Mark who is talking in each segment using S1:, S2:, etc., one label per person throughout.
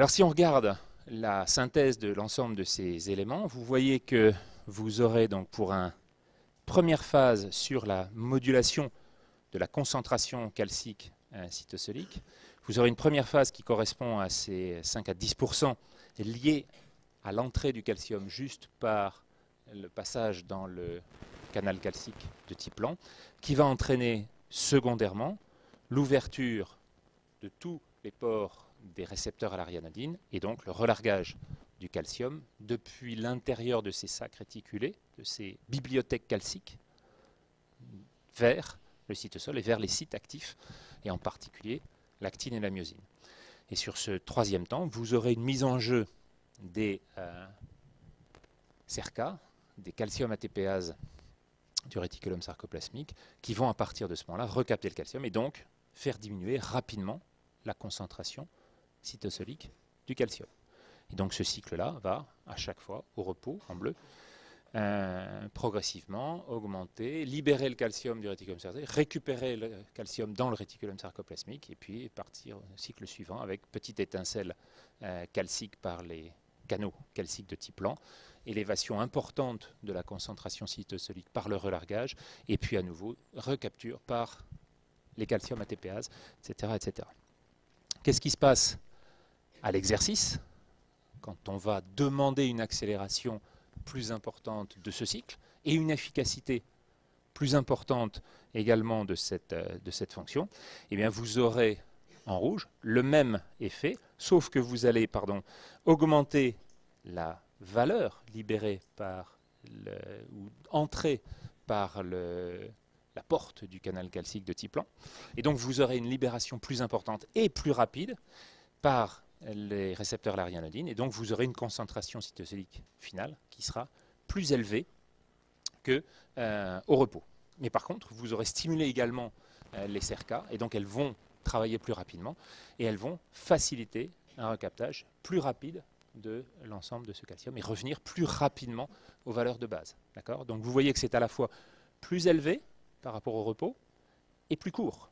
S1: Alors si on regarde la synthèse de l'ensemble de ces éléments, vous voyez que vous aurez donc pour une première phase sur la modulation de la concentration calcique cytosolique, vous aurez une première phase qui correspond à ces 5 à 10% liée à l'entrée du calcium juste par le passage dans le canal calcique de type lent, qui va entraîner secondairement l'ouverture de tous les pores des récepteurs à la ryanodine et donc le relargage du calcium depuis l'intérieur de ces sacs réticulés, de ces bibliothèques calciques, vers le cytosol et vers les sites actifs, et en particulier l'actine et la myosine. Et sur ce troisième temps, vous aurez une mise en jeu des CERCA, des calcium ATPases du réticulum sarcoplasmique, qui vont à partir de ce moment-là recapter le calcium et donc faire diminuer rapidement la concentration cytosolique du calcium. Et donc ce cycle-là va à chaque fois au repos, en bleu, progressivement augmenter, libérer le calcium du réticulum sarcoplasmique, récupérer le calcium dans le réticulum sarcoplasmique et puis partir au cycle suivant avec petite étincelle calcique par les canaux calciques de type lent, élévation importante de la concentration cytosolique par le relargage et puis à nouveau recapture par les calcium ATPases, etc. etc. Qu'est-ce qui se passe à l'exercice quand on va demander une accélération plus importante de ce cycle et une efficacité plus importante également de cette fonction? Eh bien, vous aurez en rouge le même effet, sauf que vous allez augmenter la valeur libérée par ou entrée par la porte du canal calcique de type lent. Et donc vous aurez une libération plus importante et plus rapide par les récepteurs à la ryanodine, et donc vous aurez une concentration cytosolique finale qui sera plus élevée qu'au repos. Mais par contre, vous aurez stimulé également les CERCA, et donc elles vont travailler plus rapidement, et elles vont faciliter un recaptage plus rapide de l'ensemble de ce calcium, et revenir plus rapidement aux valeurs de base. Donc vous voyez que c'est à la fois plus élevé par rapport au repos, et plus court.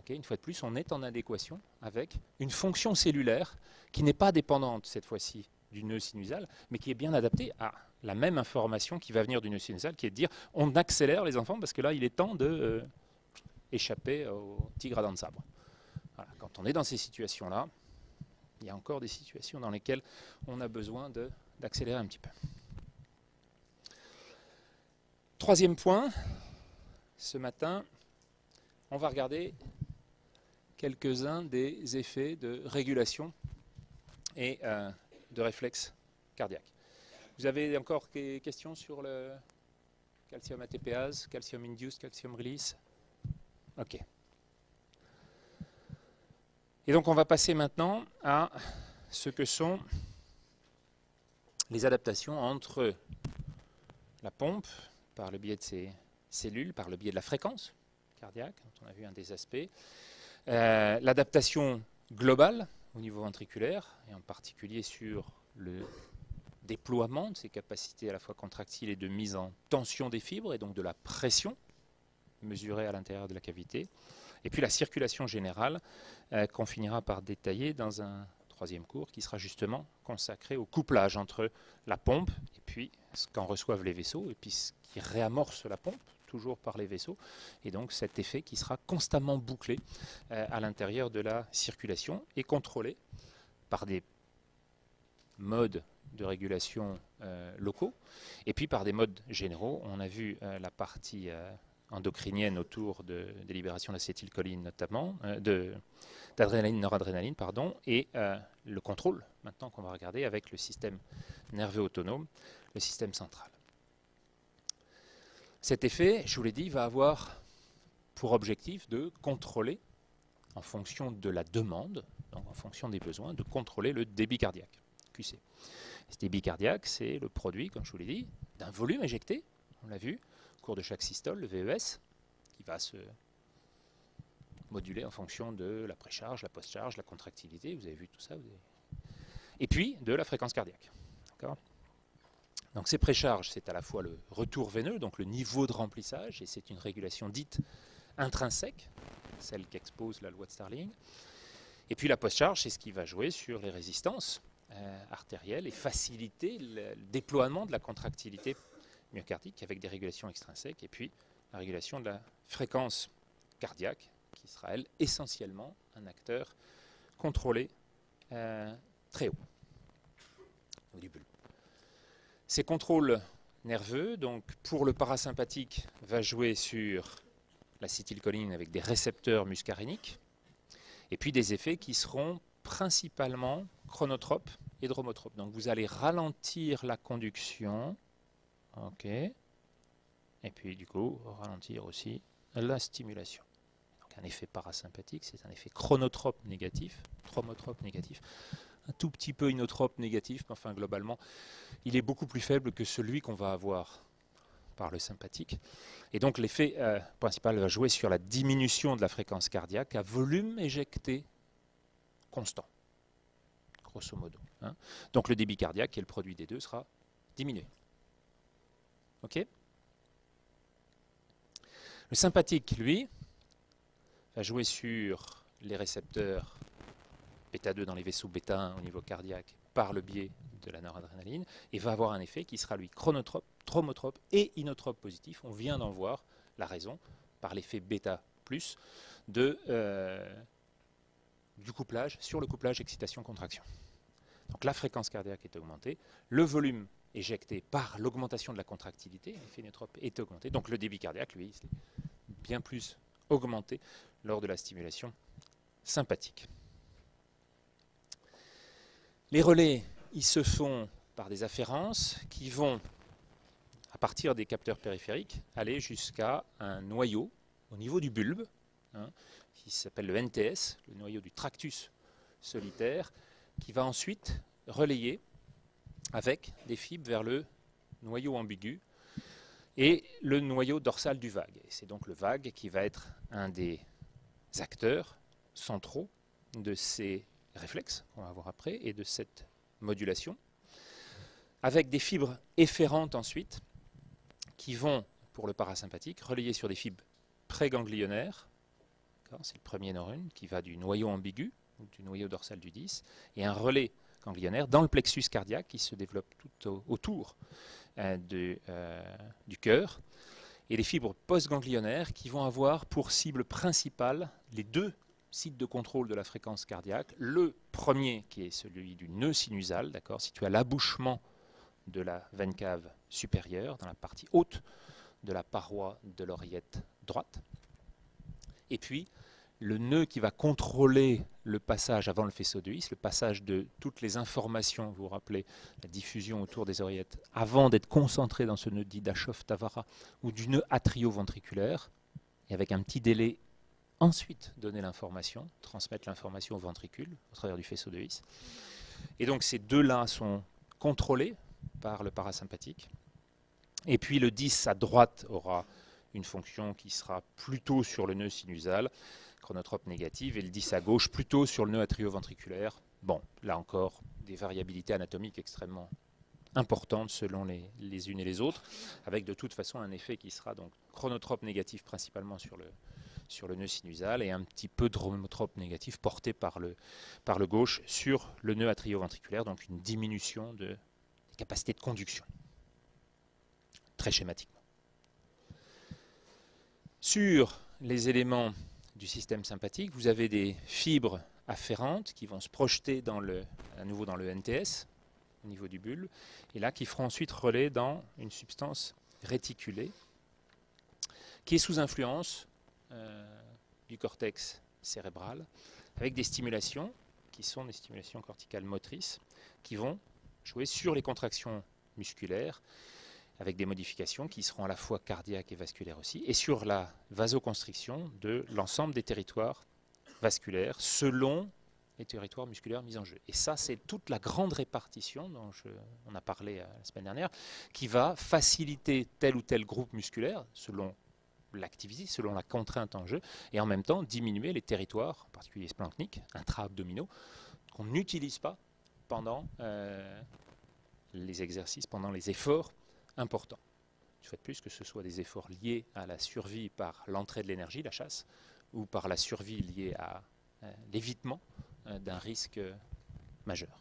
S1: Une fois de plus, on est en adéquation avec une fonction cellulaire qui n'est pas dépendante, cette fois-ci, du nœud sinusal, mais qui est bien adaptée à la même information qui va venir du nœud sinusal, qui est de dire on accélère les enfants parce que là, il est temps de échapper au tigre à dents de sabre. Voilà. Quand on est dans ces situations-là, il y a encore des situations dans lesquelles on a besoin d'accélérer un petit peu. Troisième point, ce matin, on va regarder quelques-uns des effets de régulation et de réflexe cardiaque. Vous avez encore des questions sur le calcium ATPase, calcium induced, calcium release? Ok. Et donc on va passer maintenant à ce que sont les adaptations entre la pompe, par le biais de ces cellules, par le biais de la fréquence cardiaque, dont on a vu un des aspects, l'adaptation globale au niveau ventriculaire, et en particulier sur le déploiement de ces capacités à la fois contractiles et de mise en tension des fibres, et donc de la pression mesurée à l'intérieur de la cavité, et puis la circulation générale qu'on finira par détailler dans un troisième cours qui sera justement consacré au couplage entre la pompe et puis ce qu'en reçoivent les vaisseaux, et puis ce qui réamorce la pompe, toujours par les vaisseaux, et donc cet effet qui sera constamment bouclé à l'intérieur de la circulation et contrôlé par des modes de régulation locaux, et puis par des modes généraux. On a vu la partie endocrinienne autour des libérations d'acétylcholine notamment, d'adrénaline, noradrénaline, et le contrôle, maintenant qu'on va regarder avec le système nerveux autonome, le système central. Cet effet, je vous l'ai dit, va avoir pour objectif de contrôler, en fonction de la demande, donc en fonction des besoins, de contrôler le débit cardiaque, QC. Ce débit cardiaque, c'est le produit, comme je vous l'ai dit, d'un volume éjecté, on l'a vu, au cours de chaque systole, le VES, qui va se moduler en fonction de la précharge, la post-charge, la contractilité, vous avez vu tout ça, et puis de la fréquence cardiaque. D'accord ? Donc ces précharges, c'est à la fois le retour veineux, donc le niveau de remplissage, et c'est une régulation dite intrinsèque, celle qu'expose la loi de Starling. Et puis la post-charge, c'est ce qui va jouer sur les résistances artérielles et faciliter le déploiement de la contractilité myocardique avec des régulations extrinsèques, et puis la régulation de la fréquence cardiaque, qui sera, elle, essentiellement un acteur contrôlé très haut du bulbe. Ces contrôles nerveux, donc pour le parasympathique, va jouer sur l'acétylcholine avec des récepteurs muscaréniques, et puis des effets qui seront principalement chronotropes et dromotropes. Donc vous allez ralentir la conduction, ok, et puis du coup ralentir aussi la stimulation. Donc un effet parasympathique, c'est un effet chronotrope négatif, dromotrope négatif, un tout petit peu inotrope négatif, mais enfin globalement il est beaucoup plus faible que celui qu'on va avoir par le sympathique. Et donc l'effet principal va jouer sur la diminution de la fréquence cardiaque à volume éjecté constant, grosso modo. Hein. Donc le débit cardiaque, qui est le produit des deux, sera diminué. Ok ? Le sympathique, lui, va jouer sur les récepteurs bêta-2 dans les vaisseaux bêta-1 au niveau cardiaque par le biais de la noradrénaline et va avoir un effet qui sera lui chronotrope, dromotrope et inotrope positif. On vient d'en voir la raison par l'effet bêta plus du couplage sur le couplage excitation-contraction. Donc la fréquence cardiaque est augmentée, le volume éjecté par l'augmentation de la contractilité, l'effet inotrope est augmenté, donc le débit cardiaque, lui, est bien plus augmenté lors de la stimulation sympathique. Les relais, ils se font par des afférences qui vont, à partir des capteurs périphériques, aller jusqu'à un noyau au niveau du bulbe, hein, qui s'appelle le NTS, le noyau du tractus solitaire, qui va ensuite relayer avec des fibres vers le noyau ambigu et le noyau dorsal du vague. C'est donc le vague qui va être un des acteurs centraux de ces réflexes qu'on va voir après et de cette modulation, avec des fibres efférentes ensuite qui vont, pour le parasympathique, relayer sur des fibres préganglionnaires. C'est le premier neurone qui va du noyau ambigu, ou du noyau dorsal du 10, et un relais ganglionnaire dans le plexus cardiaque qui se développe tout autour du cœur, et les fibres postganglionnaires qui vont avoir pour cible principale les deux sites de contrôle de la fréquence cardiaque. Le premier qui est celui du nœud sinusal, situé à l'abouchement de la veine cave supérieure, dans la partie haute de la paroi de l'oreillette droite. Et puis le nœud qui va contrôler le passage avant le faisceau de His, le passage de toutes les informations, vous vous rappelez, la diffusion autour des oreillettes, avant d'être concentré dans ce nœud dit d'Aschoff-Tavara, ou du nœud atrioventriculaire, et avec un petit délai ensuite donner l'information, transmettre l'information au ventricule au travers du faisceau de His. Et donc ces deux-là sont contrôlés par le parasympathique. Et puis le 10 à droite aura une fonction qui sera plutôt sur le nœud sinusal, chronotrope négative, et le 10 à gauche plutôt sur le nœud atrioventriculaire. Bon, là encore, des variabilités anatomiques extrêmement importantes selon les unes et les autres, avec de toute façon un effet qui sera donc chronotrope négatif principalement sur le nœud sinusal et un petit peu dromotrope négatif porté par le gauche sur le nœud atrioventriculaire, donc une diminution des capacités de conduction, très schématiquement. Sur les éléments du système sympathique, vous avez des fibres afférentes qui vont se projeter à nouveau dans le NTS, au niveau du bulbe, et là qui feront ensuite relais dans une substance réticulée, qui est sous influence du cortex cérébral, avec des stimulations qui sont des stimulations corticales motrices, qui vont jouer sur les contractions musculaires, avec des modifications qui seront à la fois cardiaques et vasculaires aussi, et sur la vasoconstriction de l'ensemble des territoires vasculaires selon les territoires musculaires mis en jeu. Et ça, c'est toute la grande répartition dont on a parlé la semaine dernière, qui va faciliter tel ou tel groupe musculaire selon l'activité, selon la contrainte en jeu, et en même temps diminuer les territoires, en particulier splanchniques, intra-abdominaux, qu'on n'utilise pas pendant les exercices, pendant les efforts importants. Une fois de plus, que ce soit des efforts liés à la survie par l'entrée de l'énergie, la chasse, ou par la survie liée à l'évitement d'un risque majeur.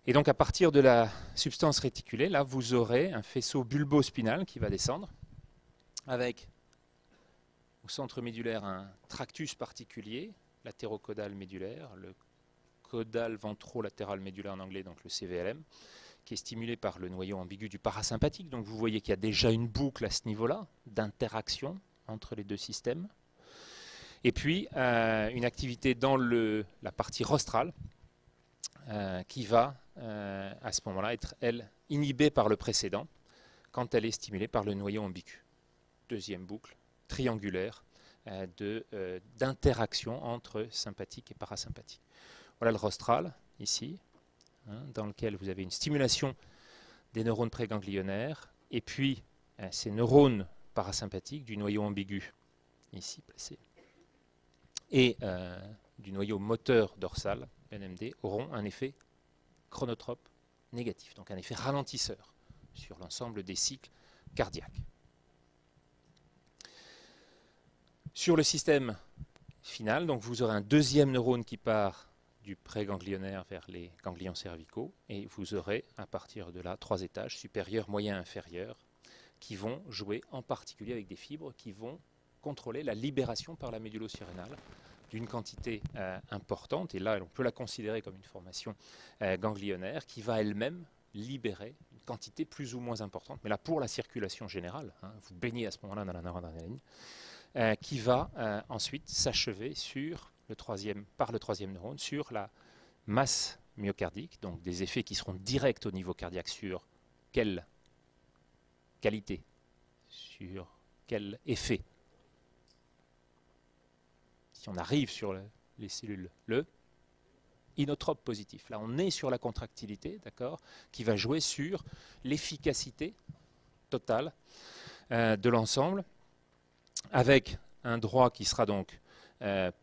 S1: Et donc à partir de la substance réticulée, là vous aurez un faisceau bulbospinal qui va descendre avec au centre médulaire un tractus particulier, latérocaudal médulaire, le caudal ventrolatéral médulaire en anglais, donc le CVLM, qui est stimulé par le noyau ambigu du parasympathique. Donc vous voyez qu'il y a déjà une boucle à ce niveau-là d'interaction entre les deux systèmes. Et puis une activité dans la partie rostrale qui va à ce moment-là être, elle, inhibée par le précédent quand elle est stimulée par le noyau ambigu. Deuxième boucle triangulaire d'interaction entre sympathique et parasympathique. Voilà le rostral, ici, dans lequel vous avez une stimulation des neurones préganglionnaires, et puis ces neurones parasympathiques du noyau ambigu, ici placé, et du noyau moteur dorsal, NMD, auront un effet chronotrope négatif, donc un effet ralentisseur sur l'ensemble des cycles cardiaques. Sur le système final, donc vous aurez un deuxième neurone qui part du préganglionnaire vers les ganglions cervicaux, et vous aurez à partir de là 3 étages, supérieur, moyen, inférieur, qui vont jouer en particulier avec des fibres qui vont contrôler la libération par la médulo-surrénale d'une quantité importante, et là on peut la considérer comme une formation ganglionnaire qui va elle-même libérer une quantité plus ou moins importante, mais là pour la circulation générale, vous baignez à ce moment-là dans la noradrénaline, qui va ensuite s'achever par le troisième neurone sur la masse myocardique, donc des effets qui seront directs au niveau cardiaque sur quelle qualité, sur quel effet. Si on arrive sur les cellules, le inotrope positif. Là, on est sur la contractilité, d'accord, qui va jouer sur l'efficacité totale de l'ensemble, avec un droit qui sera donc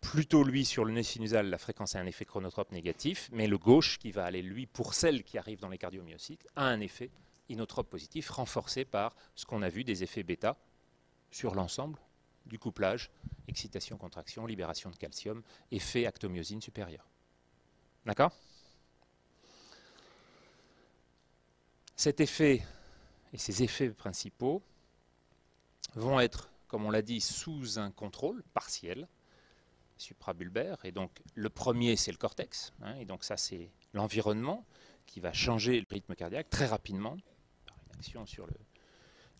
S1: plutôt, lui, sur le nez sinusal, la fréquence a un effet chronotrope négatif, mais le gauche, qui va aller, lui, pour celle qui arrive dans les cardiomyocytes, a un effet inotrope positif, renforcé par ce qu'on a vu des effets bêta sur l'ensemble du couplage, excitation, contraction, libération de calcium, effet actomyosine supérieure. D'accord? Cet effet et ces effets principaux vont être, comme on l'a dit, sous un contrôle partiel, suprabulbaire. Et donc le premier, c'est le cortex. Et donc ça, c'est l'environnement qui va changer le rythme cardiaque très rapidement par une action sur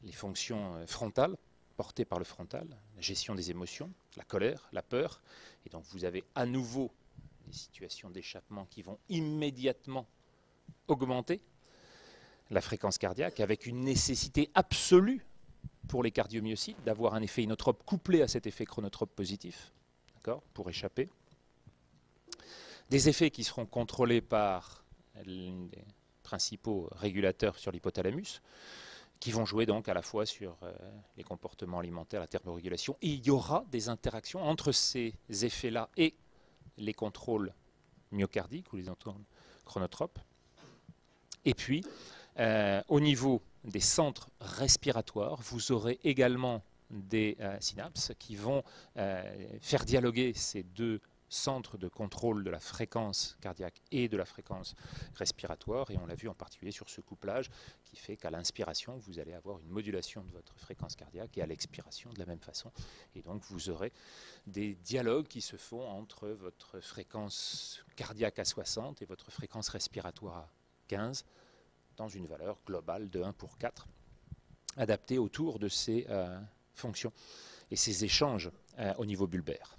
S1: les fonctions frontales, portées par le frontal, la gestion des émotions, la colère, la peur. Et donc vous avez à nouveau des situations d'échappement qui vont immédiatement augmenter la fréquence cardiaque avec une nécessité absolue pour les cardiomyocytes d'avoir un effet inotrope couplé à cet effet chronotrope positif, pour échapper. Des effets qui seront contrôlés par l'un des principaux régulateurs sur l'hypothalamus, qui vont jouer donc à la fois sur les comportements alimentaires, la thermorégulation, et il y aura des interactions entre ces effets-là et les contrôles myocardiques ou les chronotropes. Et puis, au niveau des centres respiratoires, vous aurez également des synapses qui vont faire dialoguer ces deux centres de contrôle de la fréquence cardiaque et de la fréquence respiratoire, et on l'a vu en particulier sur ce couplage qui fait qu'à l'inspiration vous allez avoir une modulation de votre fréquence cardiaque et à l'expiration de la même façon, et donc vous aurez des dialogues qui se font entre votre fréquence cardiaque à 60 et votre fréquence respiratoire à 15 dans une valeur globale de 1 pour 4 adaptée autour de ces fonctions et ces échanges au niveau bulbaire.